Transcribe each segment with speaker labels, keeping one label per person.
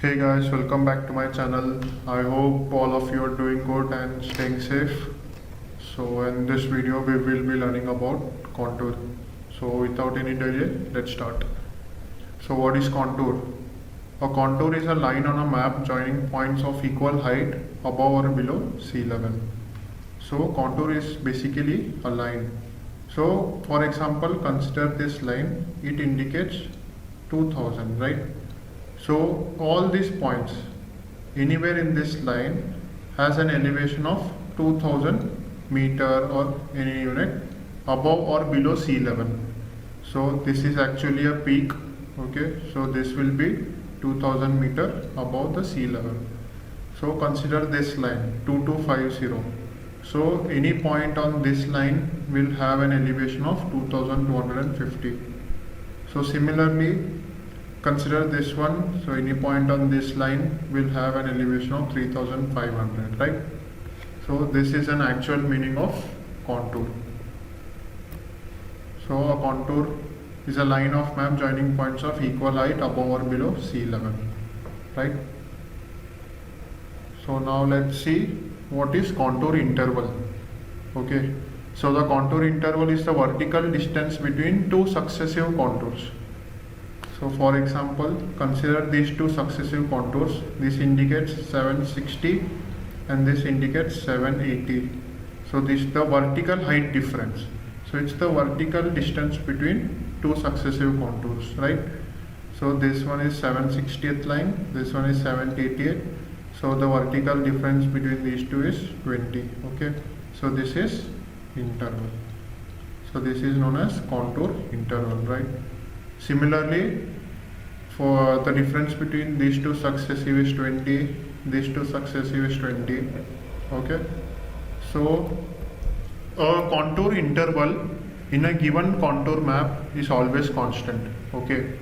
Speaker 1: Hey guys, welcome back to my channel. I hope all of you are doing good and staying safe. So in this video we will be learning about contour. So without any delay, let's start. So what is contour? A contour is a line on a map joining points of equal height above or below sea level. So contour is basically a line. So for example, consider this line. It indicates 2000, right? So all these points anywhere in this line has an elevation of 2000 meter or any unit above or below sea level. So this is actually a peak. Okay, so this will be 2000 meter above the sea level. So consider this line 2250. So any point on this line will have an elevation of 2250. So similarly, consider this one. So any point on this line will have an elevation of 3500, right? So this is an actual meaning of contour. So a contour is a line of map joining points of equal height above or below sea level, right? So now let's see what is contour interval. Okay, so the contour interval is the vertical distance between two successive contours. So for example, consider these two successive contours. This indicates 760 and this indicates 780. So this is the vertical height difference. So it's the vertical distance between two successive contours, right? So this one is 760th line, this one is 788. So the vertical difference between these two is 20. Okay, so this is interval. So this is known as contour interval, right? Similarly, for the difference between these two successive is 20, these two successive is 20. Okay, so a contour interval in a given contour map is always constant. Okay,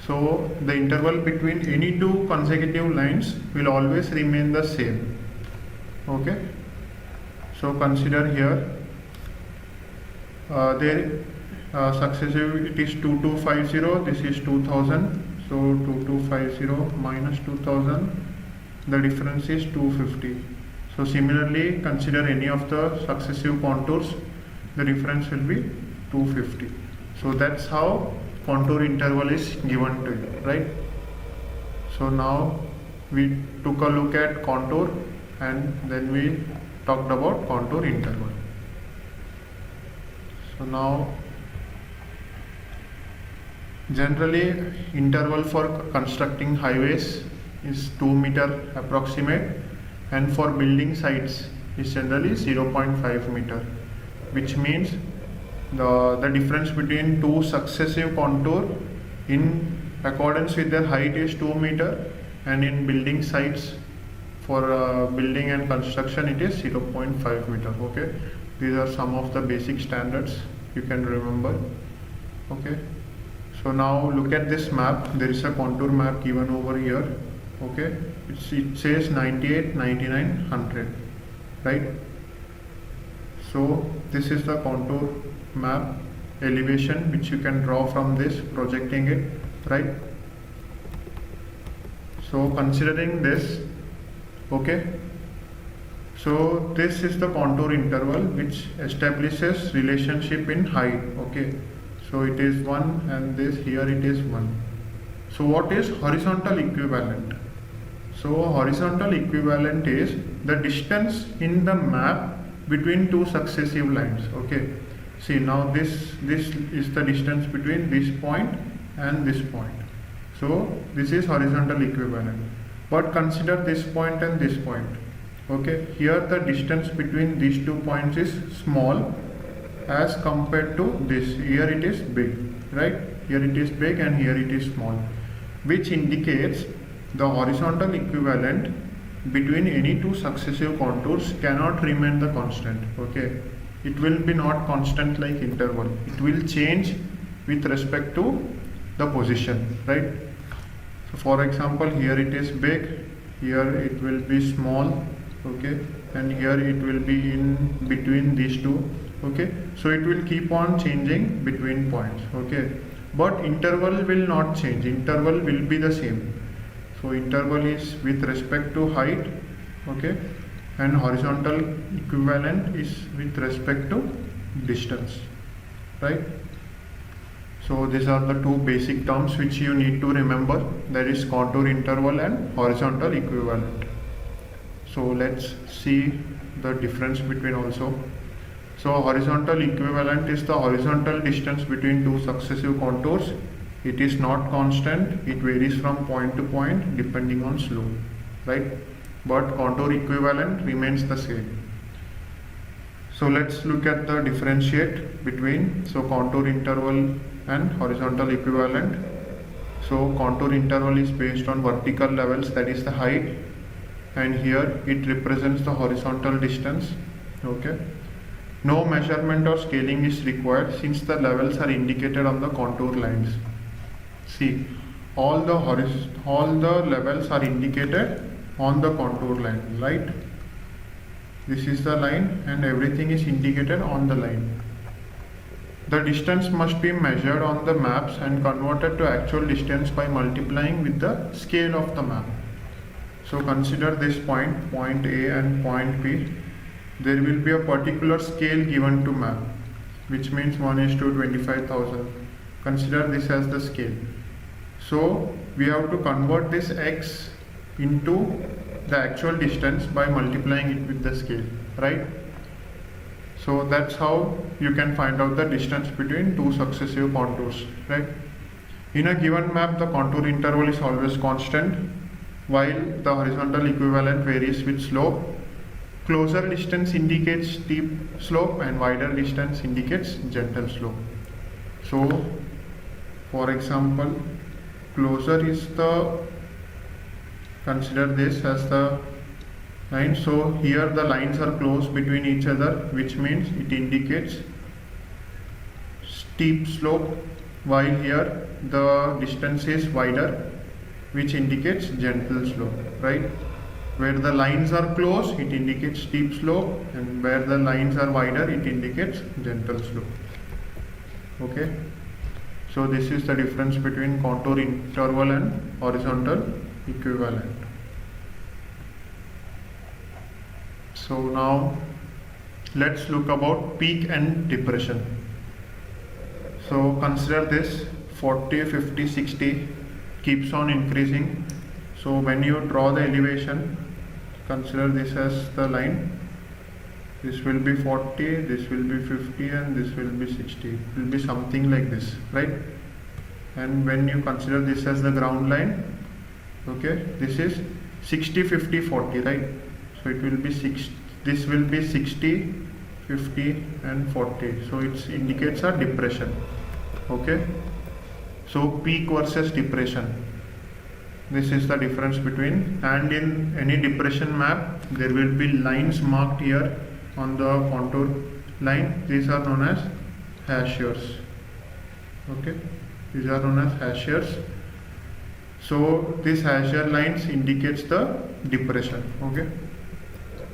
Speaker 1: so the interval between any two consecutive lines will always remain the same. Okay, so consider here successive, it is 2250, this is 2000, so 2250 minus 2000, the difference is 250. So similarly, consider any of the successive contours, the difference will be 250. So that's how contour interval is given to you, right? So now we took a look at contour and then we talked about contour interval. So now generally interval for constructing highways is 2 meter approximate, and for building sites is generally 0.5 meter, which means the difference between two successive contour in accordance with their height is 2 meter, and in building sites for building and construction it is 0.5 meter. Okay, these are some of the basic standards you can remember. Okay, so now look at this map. There is a contour map given over here. Okay, it says 98, 99, 100, right? So this is the contour map elevation which you can draw from this, projecting it, right? So considering this, okay, so this is the contour interval which establishes relationship in height. Okay, so it is 1 and this here it is 1. So what is horizontal equivalent? So horizontal equivalent is the distance in the map between two successive lines. Okay, see now this is the distance between this point and this point. So this is horizontal equivalent. But consider this point and this point. Okay, here the distance between these 2 points is small as compared to this. Here it is big, right? Here it is big and here it is small, which indicates the horizontal equivalent between any two successive contours cannot remain the constant. Okay, it will be not constant like interval. It will change with respect to the position, right? So for example, here it is big, here it will be small. Okay, and here it will be in between these two. Okay, so it will keep on changing between points. Okay, but interval will not change, interval will be the same. So interval is with respect to height, okay, and horizontal equivalent is with respect to distance, right? So these are the two basic terms which you need to remember, that is contour interval and horizontal equivalent. So let's see the difference between also. So horizontal equivalent is the horizontal distance between two successive contours. It is not constant, it varies from point to point depending on slope, right? But contour equivalent remains the same. So let's look at the differentiate between contour interval and horizontal equivalent. So contour interval is based on vertical levels, that is the height, and here it represents the horizontal distance, okay. No measurement or scaling is required since the levels are indicated on the contour lines. See, all the levels are indicated on the contour line, right? This is the line and everything is indicated on the line. The distance must be measured on the maps and converted to actual distance by multiplying with the scale of the map. So consider this point A and point P. There will be a particular scale given to map, which means 1:25,000. Consider this as the scale. So we have to convert this x into the actual distance by multiplying it with the scale, right? So that's how you can find out the distance between two successive contours, right? In a given map, the contour interval is always constant, while the horizontal equivalent varies with slope. Closer distance indicates steep slope and wider distance indicates gentle slope. So for example, closer is consider this as the line. So here the lines are close between each other, which means it indicates steep slope, while here the distance is wider, which indicates gentle slope, right? Where the lines are close, it indicates steep slope, and where the lines are wider, it indicates gentle slope. Okay, so this is the difference between contour interval and horizontal equivalent. So now let's look about peak and depression. So consider this 40, 50, 60 keeps on increasing. So when you draw the elevation, consider this as the line. This will be 40, this will be 50, and this will be 60. It will be something like this, right? And when you consider this as the ground line, okay, this is 60, 50, 40, right? So it will be this will be 60, 50 and 40. So it indicates a depression, okay? So peak versus depression. This is the difference between, and in any depression map, there will be lines marked here on the contour line. These are known as hachures, okay? These are known as hachures. So these hachure lines indicates the depression, okay?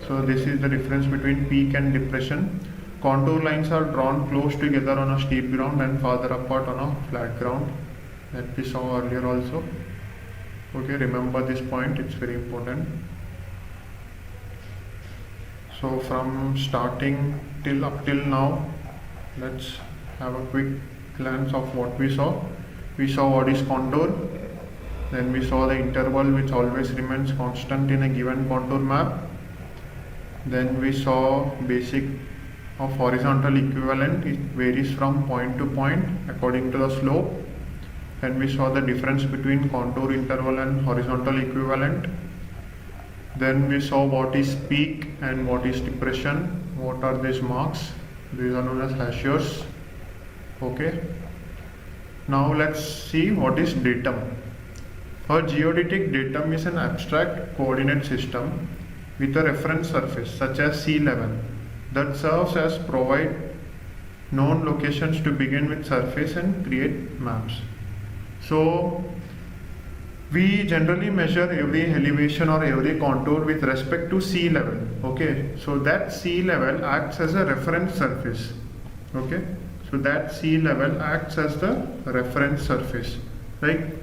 Speaker 1: So this is the difference between peak and depression. Contour lines are drawn close together on a steep ground and farther apart on a flat ground, that we saw earlier also. Okay, remember this point, it's very important. So from starting up till now, let's have a quick glance of what we saw. We saw what is contour, then we saw the interval which always remains constant in a given contour map. Then we saw basic of horizontal equivalent, it varies from point to point according to the slope. And we saw the difference between contour interval and horizontal equivalent. Then we saw what is peak and what is depression. What are these marks? These are known as hachures. Okay. Now let's see what is datum. A geodetic datum is an abstract coordinate system with a reference surface such as sea level that serves as provide known locations to begin with surface and create maps. So we generally measure every elevation or every contour with respect to sea level. Okay, so that sea level acts as a reference surface. Okay, so that sea level acts as the reference surface, right?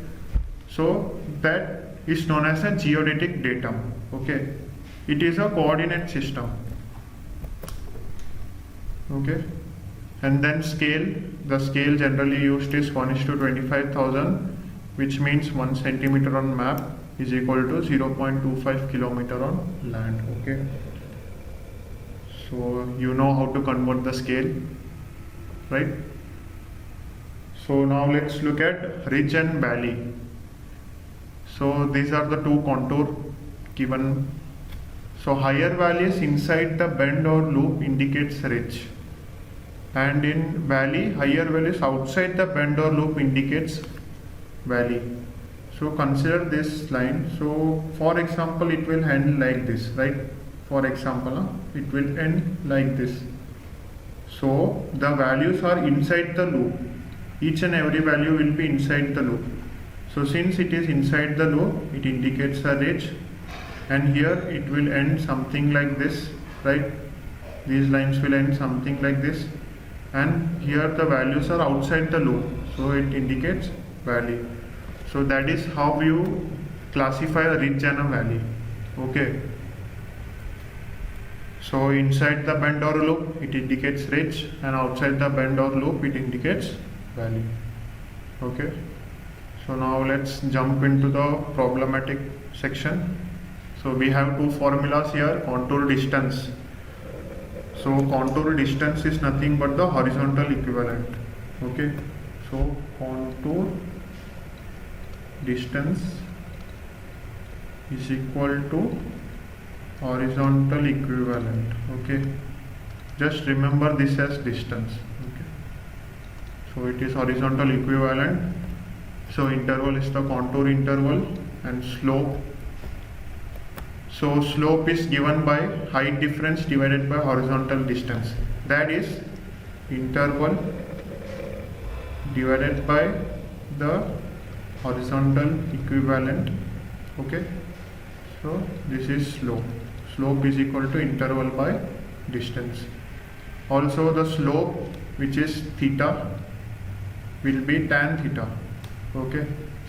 Speaker 1: So that is known as a geodetic datum. Okay, it is a coordinate system. Okay, and then scale. The scale generally used is 1:25,000, which means 1 centimeter on map is equal to 0.25 kilometer on land. Okay, so you know how to convert the scale, right? So now let's look at ridge and valley. So these are the two contour given. So higher valleys inside the bend or loop indicates ridge, and in valley, higher valleys outside the bend or loop indicates valley. So consider this line. So for example, it will end like this, right? For example, it will end like this. So the values are inside the loop. Each and every value will be inside the loop. So since it is inside the loop, it indicates a ridge, and here it will end something like this, right? These lines will end something like this, and here the values are outside the loop, so it indicates valley. So that is how you classify a ridge and a valley. Okay, so inside the bend or loop it indicates ridge, and outside the bend or loop it indicates valley. Okay, so now let's jump into the problematic section. So we have two formulas here: contour distance. So contour distance is nothing but the horizontal equivalent. Okay, so contour distance is equal to horizontal equivalent. Okay, just remember this as distance. Okay, so it is horizontal equivalent. So interval is the contour interval, and slope. So slope is given by height difference divided by horizontal distance. That is interval divided by the horizontal equivalent. Okay, so this is slope. Slope is equal to interval by distance. Also the slope, which is theta, will be tan theta. Okay,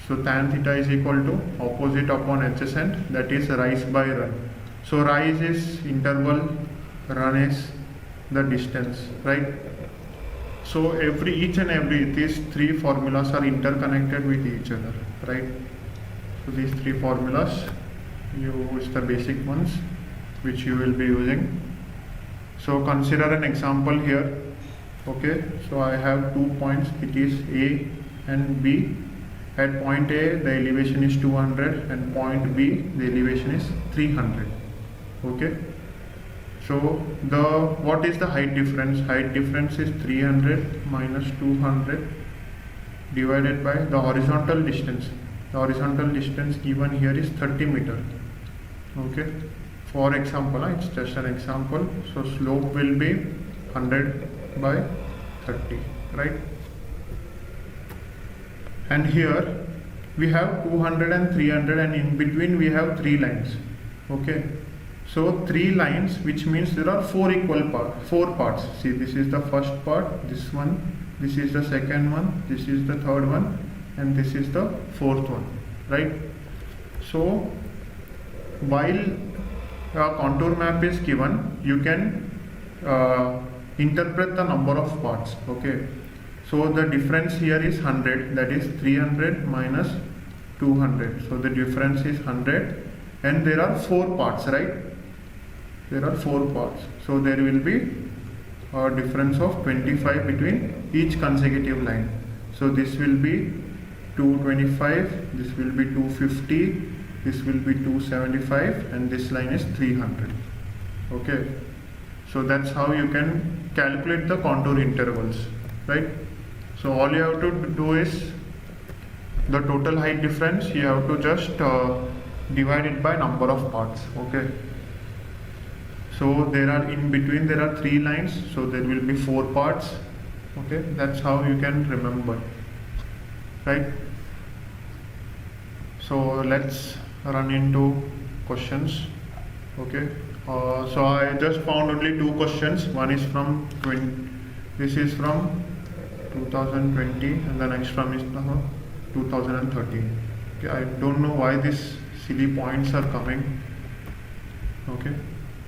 Speaker 1: so tan theta is equal to opposite upon adjacent, that is rise by run. So rise is interval, run is the distance, right? So each and every these three formulas are interconnected with each other, right? So these three formulas, use the basic ones which you will be using. So consider an example here. Okay, so I have 2 points, it is A and B. At point A the elevation is 200, and point B the elevation is 300. Okay, so what is the height difference? Height difference is 300 minus 200 divided by the horizontal distance. The horizontal distance given here is 30 meter. Okay, for example, it's just an example. So slope will be 100 by 30, right? And here we have 200 and 300, and in between we have 3 lines. Okay, so 3 lines, which means there are 4 parts. See, this is the first part, this one, this is the second one, this is the third one, and this is the fourth one, right? So while a contour map is given, you can interpret the number of parts. Okay, so the difference here is 100, that is 300 minus 200. So the difference is 100, and there are 4 parts, right? There are 4 parts. So there will be a difference of 25 between each consecutive line. So this will be 225, this will be 250, this will be 275, and this line is 300. Okay, so that's how you can calculate the contour intervals, right? So all you have to do is the total height difference, you have to just divide it by number of parts. Okay, so there are in between there are 3 lines, so there will be 4 parts. Okay, that's how you can remember, right? So let's run into questions. Okay, so I just found only 2 questions. One is from this is from 2020, and the next one is from 2013. Okay, I don't know why this silly points are coming. Okay,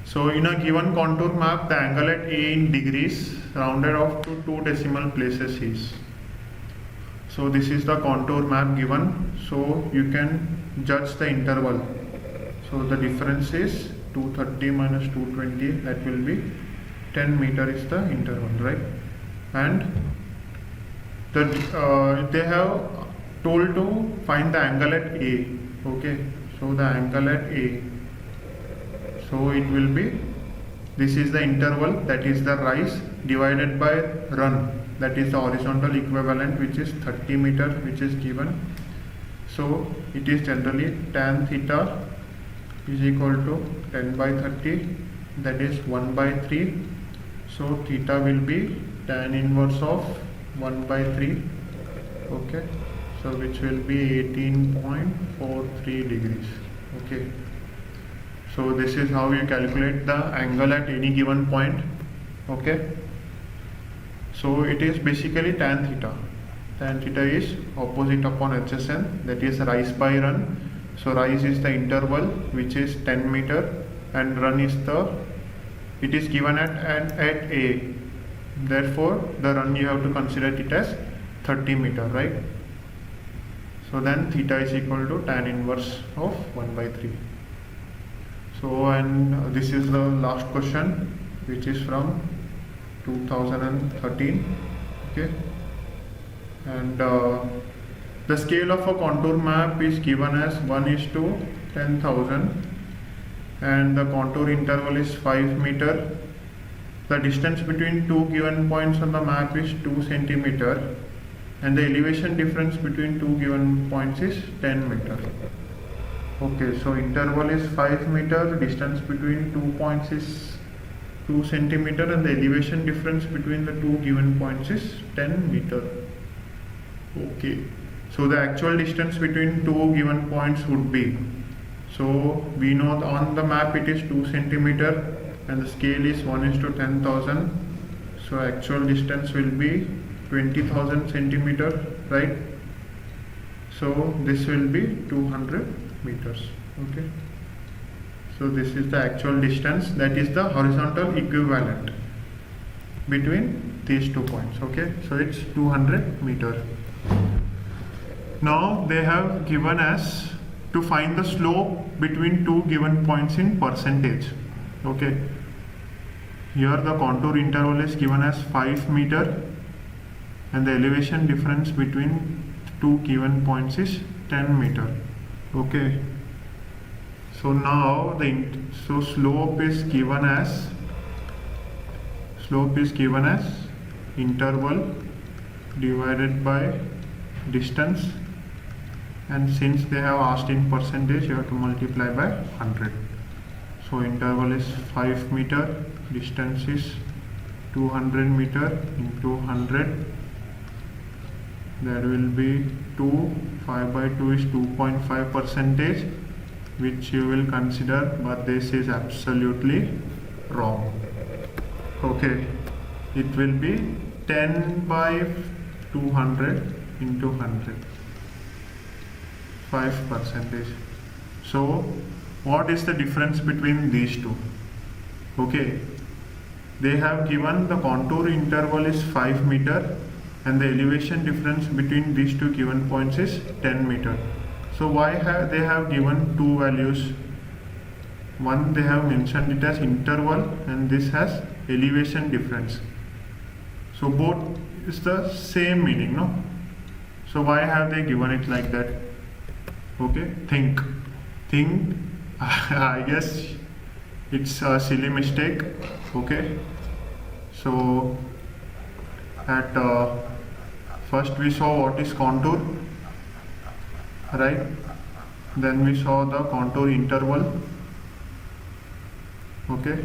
Speaker 1: so in a given contour map, the angle at A in degrees rounded off to 2 decimal places is. So this is the contour map given, so you can judge the interval. So the difference is 230 minus 220, that will be 10 meter is the interval, right? And they have told to find the angle at A. Okay, so the angle at A, so it will be, this is the interval, that is the rise, divided by run, that is the horizontal equivalent, which is 30 meter, which is given. So it is generally tan theta is equal to 10 by 30, that is 1 by 3. So theta will be tan inverse of 1 by 3. Okay, so which will be 18.43 degrees. Okay, so this is how you calculate the angle at any given point. Okay, so it is basically tan theta. Tan theta is opposite upon adjacent, that is rise by run. So rise is the interval, which is 10 meter, and run is it is given at A. Therefore the run you have to consider it as 30 meter, right? So then theta is equal to tan inverse of 1 by 3. So, and this is the last question, which is from 2013. Okay, and the scale of a contour map is given as 1:10,000, and the contour interval is 5 meter. The distance between two given points on the map is 2 centimeter, and the elevation difference between two given points is 10 meter. Okay, so interval is 5 meter, distance between 2 points is 2 centimeter, and the elevation difference between the two given points is 10 meter. Okay, so the actual distance between two given points would be, so we know on the map it is 2 centimeter and the scale is 1:10,000. So actual distance will be 20,000 centimeter, right? So this will be 200 meters. Okay, so this is the actual distance, that is the horizontal equivalent between these 2 points. Okay, so it's 200 meter. Now they have given us to find the slope between two given points in percentage. Okay, here the contour interval is given as 5 meter, and the elevation difference between two given points is 10 meter. Okay, so now so slope is given as interval divided by distance, and since they have asked in percentage, you have to multiply by 100. So interval is 5 meter, distance is 200 meter into 100, that will be 5 by 2 is 2.5 percentage, which you will consider, but this is absolutely wrong. Okay, it will be 10 by 200 into 100, 5%. So what is the difference between these two? Okay, they have given the contour interval is 5 meter, and the elevation difference between these two given points is 10 meter. So why they have given two values? One, they have mentioned it as interval, and this has elevation difference. So both is the same meaning, no? So why have they given it like that? Okay, think. I guess it's a silly mistake. Okay, so at first we saw what is contour, right? Then we saw the contour interval. Okay,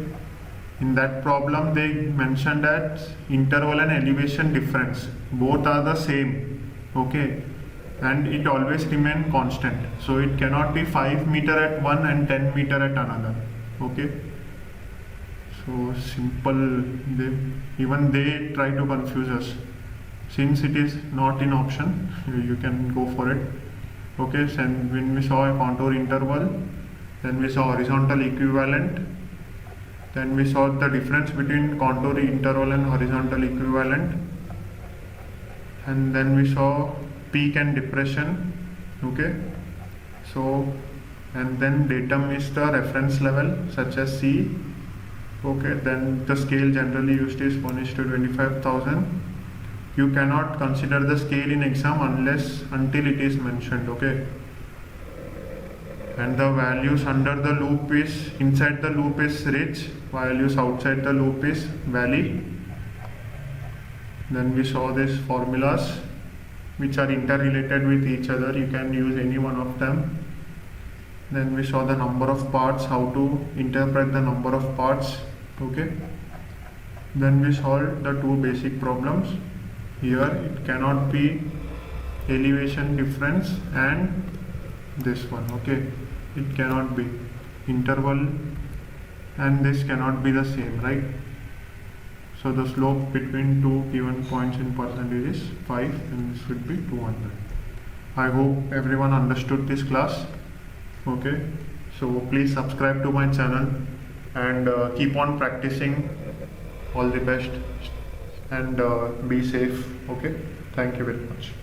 Speaker 1: in that problem they mentioned that interval and elevation difference both are the same. Okay, and it always remain constant, so it cannot be 5 meter at one and 10 meter at another. Okay, so simple. Even they try to confuse us. Since it is not in option, you can go for it. Okay, so when we saw a contour interval, then we saw horizontal equivalent, then we saw the difference between contour interval and horizontal equivalent, and then we saw peak and depression. Okay, so and then datum is the reference level such as C. Okay, then the scale generally used is 1:25,000. You cannot consider the scale in exam until it is mentioned. Okay, and the values under the loop is, inside the loop is ridge, values outside the loop is valley. Then we saw these formulas which are interrelated with each other. You can use any one of them. Then we saw the number of parts, how to interpret the number of parts. Okay, then we solved the two basic problems. Here it cannot be elevation difference and this one. Okay, it cannot be interval, and this cannot be the same, right? So the slope between two given points in percentage is 5 and this would be 200. I hope everyone understood this class. Okay, so please subscribe to my channel and keep on practicing. All the best and be safe. Okay, thank you very much.